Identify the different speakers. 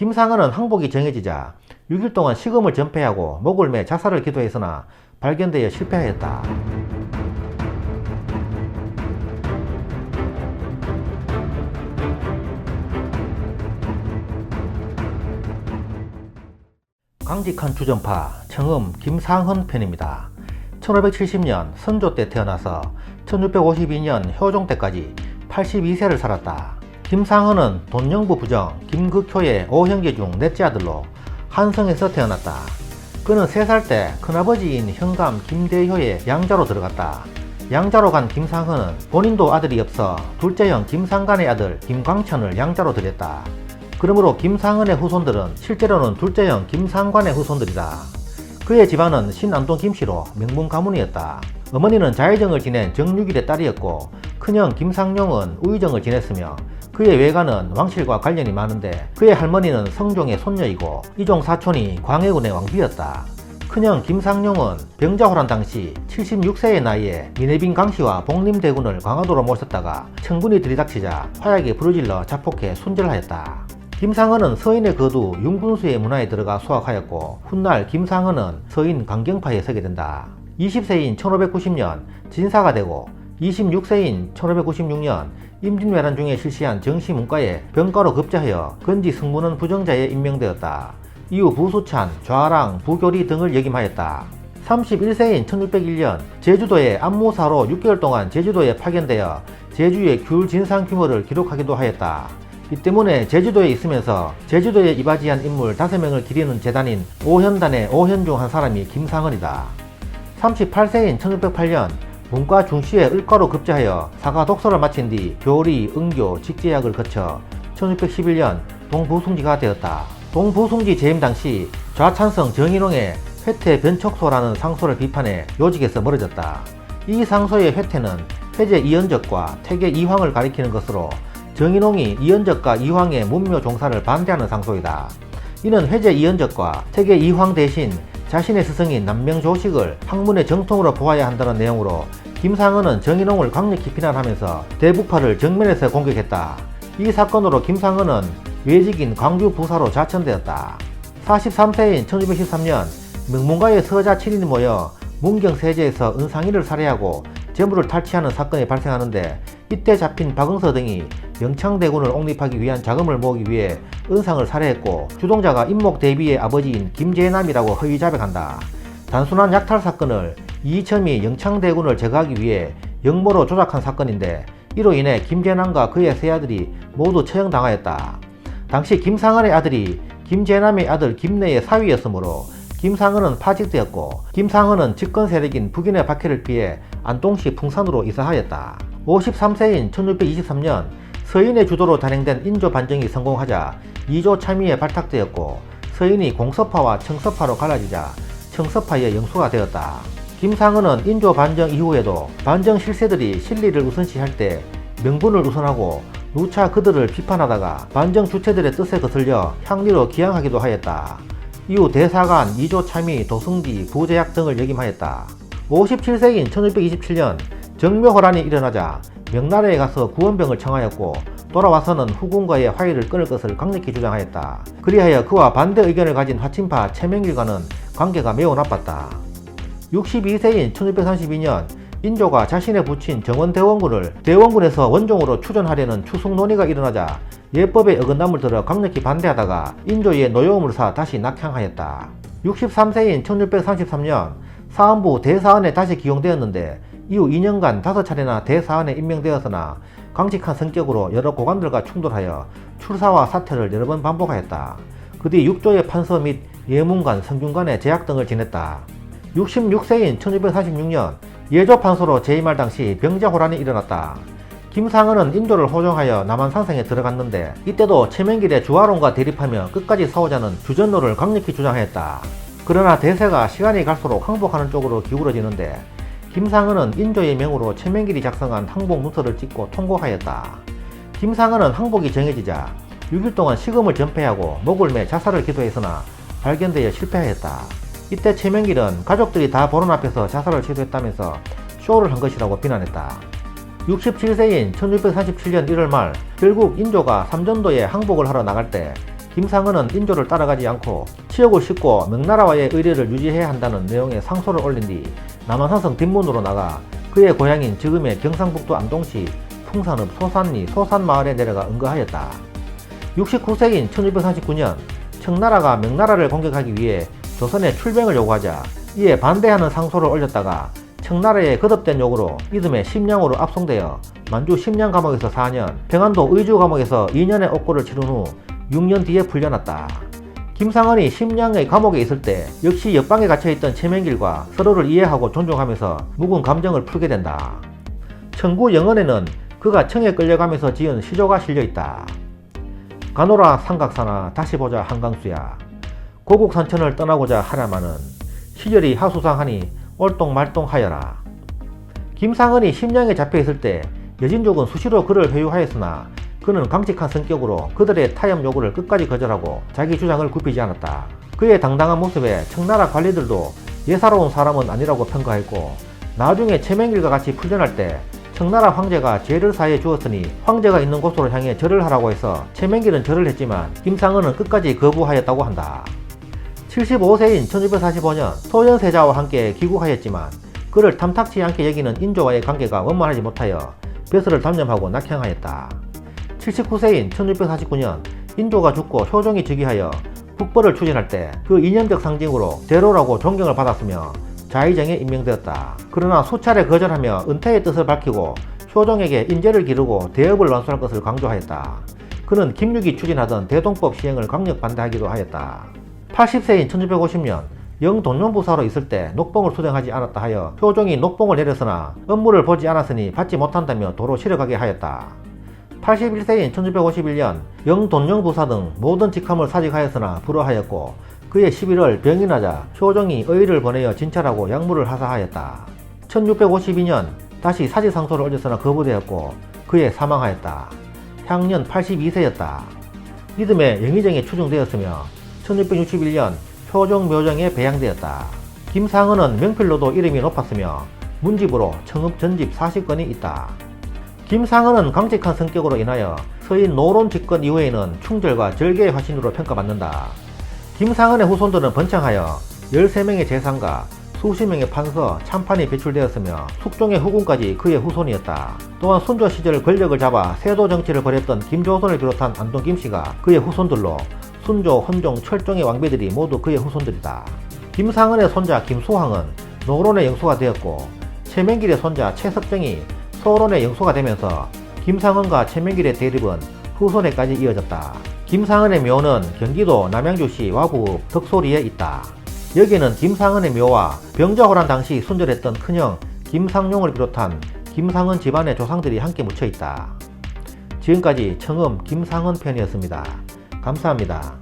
Speaker 1: 김상은은 항복이 정해지자 6일 동안 식음을 전폐하고 목을 매 자살을 기도했으나 발견되어 실패하였다. 강직한 주전파 청음 김상헌 편입니다. 1570년 선조 때 태어나서 1652년 효종 때까지 82세를 살았다. 김상헌은 돈영부 부정 김극효의 5형제 중 넷째 아들로 한성에서 태어났다. 그는 3살 때 큰아버지인 현감 김대효의 양자로 들어갔다. 양자로 간 김상헌은 본인도 아들이 없어 둘째 형 김상간의 아들 김광천을 양자로 들였다. 그러므로 김상헌의 후손들은 실제로는 둘째 형 김상관의 후손들이다. 그의 집안은 신안동 김씨로 명문 가문이었다. 어머니는 자의정을 지낸 정육일의 딸이었고 큰형 김상룡은 우의정을 지냈으며 그의 외가는 왕실과 관련이 많은데 그의 할머니는 성종의 손녀이고 이종 사촌이 광해군의 왕비였다. 큰형 김상룡은 병자호란 당시 76세의 나이에 민해빈 강씨와 복림대군을 강화도로 모셨다가 청군이 들이닥치자 화약에 불을 자폭해 순절하였다. 김상헌은 서인의 거두 윤군수의 문화에 들어가 수학하였고 훗날 김상헌은 서인 강경파에 서게 된다. 20세인 1590년 진사가 되고 26세인 1596년 임진왜란 중에 실시한 정시문과에 병가로 급제하여 건지 승무원 부정자에 임명되었다. 이후 부수찬, 좌랑, 부교리 등을 역임하였다. 31세인 1601년 제주도의 안무사로 6개월 동안 제주도에 파견되어 제주의 귤 진상 규모를 기록하기도 하였다. 이 때문에 제주도에 있으면서 제주도에 이바지한 인물 5명을 기리는 재단인 오현단의 오현 중 한 사람이 김상헌이다. 38세인 1608년 문과 중시에 을과로 급제하여 사가 독서를 마친 뒤 교리, 응교, 직제학을 거쳐 1611년 동부승지가 되었다. 동부승지 재임 당시 좌찬성 정인홍의 회태 변척소라는 상소를 비판해 요직에서 멀어졌다. 이 상소의 회태는 회제 이연적과 태계 이황을 가리키는 것으로 정인홍이 이연적과 이황의 문묘 종사를 반대하는 상소이다. 이는 회제 이연적과 태계 이황 대신 자신의 스승인 남명조식을 학문의 정통으로 보아야 한다는 내용으로 김상헌은 정인홍을 강력히 비난하면서 대북파를 정면에서 공격했다. 이 사건으로 김상헌은 외직인 광주 부사로 자천되었다. 43세인 1613년 명문가의 서자 7인이 모여 문경세제에서 은상이를 살해하고 재물을 탈취하는 사건이 발생하는데 이때 잡힌 박응서 등이 영창대군을 옹립하기 위한 자금을 모으기 위해 은상을 살해했고 주동자가 임목대비의 아버지인 김재남이라고 허위 자백한다. 단순한 약탈 사건을 이이첨이 영창대군을 제거하기 위해 영모로 조작한 사건인데 이로 인해 김재남과 그의 세 아들이 모두 처형당하였다. 당시 김상헌의 아들이 김재남의 아들 김내의 사위였으므로 김상헌은 파직되었고 김상헌은 집권 세력인 북인의 박해를 피해 안동시 풍산으로 이사하였다. 53세인 1623년 서인의 주도로 단행된 인조 반정이 성공하자 이조 참의에 발탁되었고 서인이 공서파와 청서파로 갈라지자 청서파의 영수가 되었다. 김상헌은 인조 반정 이후에도 반정 실세들이 실리를 우선시할 때 명분을 우선하고 누차 그들을 비판하다가 반정 주체들의 뜻에 거슬려 향리로 기양하기도 하였다. 이후 대사관, 이조 참의, 도승지, 부제약 등을 역임하였다. 57세인 1627년 정묘호란이 일어나자 명나라에 가서 구원병을 청하였고 돌아와서는 후군과의 화해를 끊을 것을 강력히 주장하였다. 그리하여 그와 반대 의견을 가진 화친파 최명길과는 관계가 매우 나빴다. 62세인 1632년 인조가 자신의 부친 정원대원군을 대원군에서 원종으로 추전하려는 추승 논의가 일어나자 예법의 어긋남을 들어 강력히 반대하다가 인조의 노여움을 사 다시 낙향하였다. 63세인 1633년 사헌부 대사원에 다시 기용되었는데 이후 2년간 5차례나 대사원에 임명되었으나 강직한 성격으로 여러 고관들과 충돌하여 출사와 사퇴를 여러 번 반복하였다. 그 뒤 육조의 판서 및 예문관, 성균관의 제약 등을 지냈다. 66세인 1646년 예조판서로 재임할 당시 병자호란이 일어났다. 김상헌은 인조를 호종하여 남한산성에 들어갔는데 이때도 최명길의 주화론과 대립하며 끝까지 싸우자는 주전로를 강력히 주장했다. 그러나 대세가 시간이 갈수록 항복하는 쪽으로 기울어지는데 김상헌은 인조의 명으로 최명길이 작성한 항복 문서를 찍고 통고하였다. 김상헌은 항복이 정해지자 6일 동안 식음을 전폐하고 목을 매 자살을 기도했으나 발견되어 실패하였다. 이때 최명길은 가족들이 다 보는 앞에서 자살을 시도했다면서 쇼를 한 것이라고 비난했다. 67세인 1647년 1월 말 결국 인조가 삼전도에 항복을 하러 나갈 때 김상은은 인조를 따라가지 않고 치욕을 싣고 명나라와의 의리를 유지해야 한다는 내용의 상소를 올린 뒤 남한산성 뒷문으로 나가 그의 고향인 지금의 경상북도 안동시 풍산읍 소산리 소산마을에 내려가 응거하였다. 69세인 1639년 청나라가 명나라를 공격하기 위해 조선에 출병을 요구하자 이에 반대하는 상소를 올렸다가 청나라의 거듭된 요구로 이듬해 심량으로 압송되어 만주 심량 감옥에서 4년, 평안도 의주 감옥에서 2년의 옥고를 치른 후 6년 뒤에 풀려났다. 김상은이 심량의 감옥에 있을 때 역시 옆방에 갇혀있던 최명길과 서로를 이해하고 존중하면서 묵은 감정을 풀게 된다. 청구 영언에는 그가 청에 끌려가면서 지은 시조가 실려있다. 가노라 삼각사나 다시 보자 한강수야. 고국산천을 떠나고자 하려마는 시절이 하수상하니 올똥말똥하여라. 김상은이 심량에 잡혀있을 때 여진족은 수시로 그를 회유하였으나 그는 강직한 성격으로 그들의 타협 요구를 끝까지 거절하고 자기 주장을 굽히지 않았다. 그의 당당한 모습에 청나라 관리들도 예사로운 사람은 아니라고 평가했고 나중에 최명길과 같이 풀려날 때 청나라 황제가 죄를 사해 주었으니 황제가 있는 곳으로 향해 절을 하라고 해서 최명길은 절을 했지만 김상은은 끝까지 거부하였다고 한다. 75세인 1645년 소현세자와 함께 귀국하였지만 그를 탐탁치 않게 여기는 인조와의 관계가 원만하지 못하여 벼슬을 단념하고 낙향하였다. 79세인 1649년 인조가 죽고 효종이 즉위하여 북벌을 추진할 때 그 이념적 상징으로 제로라고 존경을 받았으며 좌의정에 임명되었다. 그러나 수차례 거절하며 은퇴의 뜻을 밝히고 효종에게 인재를 기르고 대업을 완수할 것을 강조하였다. 그는 김육이 추진하던 대동법 시행을 강력 반대하기도 하였다. 80세인 1650년 영돈룡부사로 있을 때 녹봉을 수령하지 않았다 하여 효종이 녹봉을 내렸으나 업무를 보지 않았으니 받지 못한다며 도로 실어가게 하였다. 81세인 1651년 영돈룡부사 등 모든 직함을 사직하였으나 불허하였고 그해 11월 병이 나자 효종이 의의를 보내어 진찰하고 약물을 하사하였다. 1652년 다시 사직상소를 올렸으나 거부되었고 그해 사망하였다. 향년 82세였다. 이듬해 영의정에 추중되었으며 1661년 효종 묘정에 배양되었다. 김상은은 명필로도 이름이 높았으며 문집으로 청읍 전집 40건이 있다. 김상은은 강직한 성격으로 인하여 서인 노론 집권 이후에는 충절과 절개의 화신으로 평가받는다. 김상은의 후손들은 번창하여 13명의 재상가, 수십 명의 판서, 참판이 배출되었으며 숙종의 후군까지 그의 후손이었다. 또한 순조 시절 권력을 잡아 세도 정치를 벌였던 김조선을 비롯한 안동 김씨가 그의 후손들로 순조, 헌종, 철종의 왕비들이 모두 그의 후손들이다. 김상은의 손자 김수황은 노론의 영수가 되었고 최명길의 손자 최석정이 소론의 영수가 되면서 김상은과 최명길의 대립은 후손에까지 이어졌다. 김상은의 묘는 경기도 남양주시 와구 덕소리에 있다. 여기에는 김상은의 묘와 병자호란 당시 순절했던 큰형 김상룡을 비롯한 김상은 집안의 조상들이 함께 묻혀있다. 지금까지 청음 김상은 편이었습니다. 감사합니다.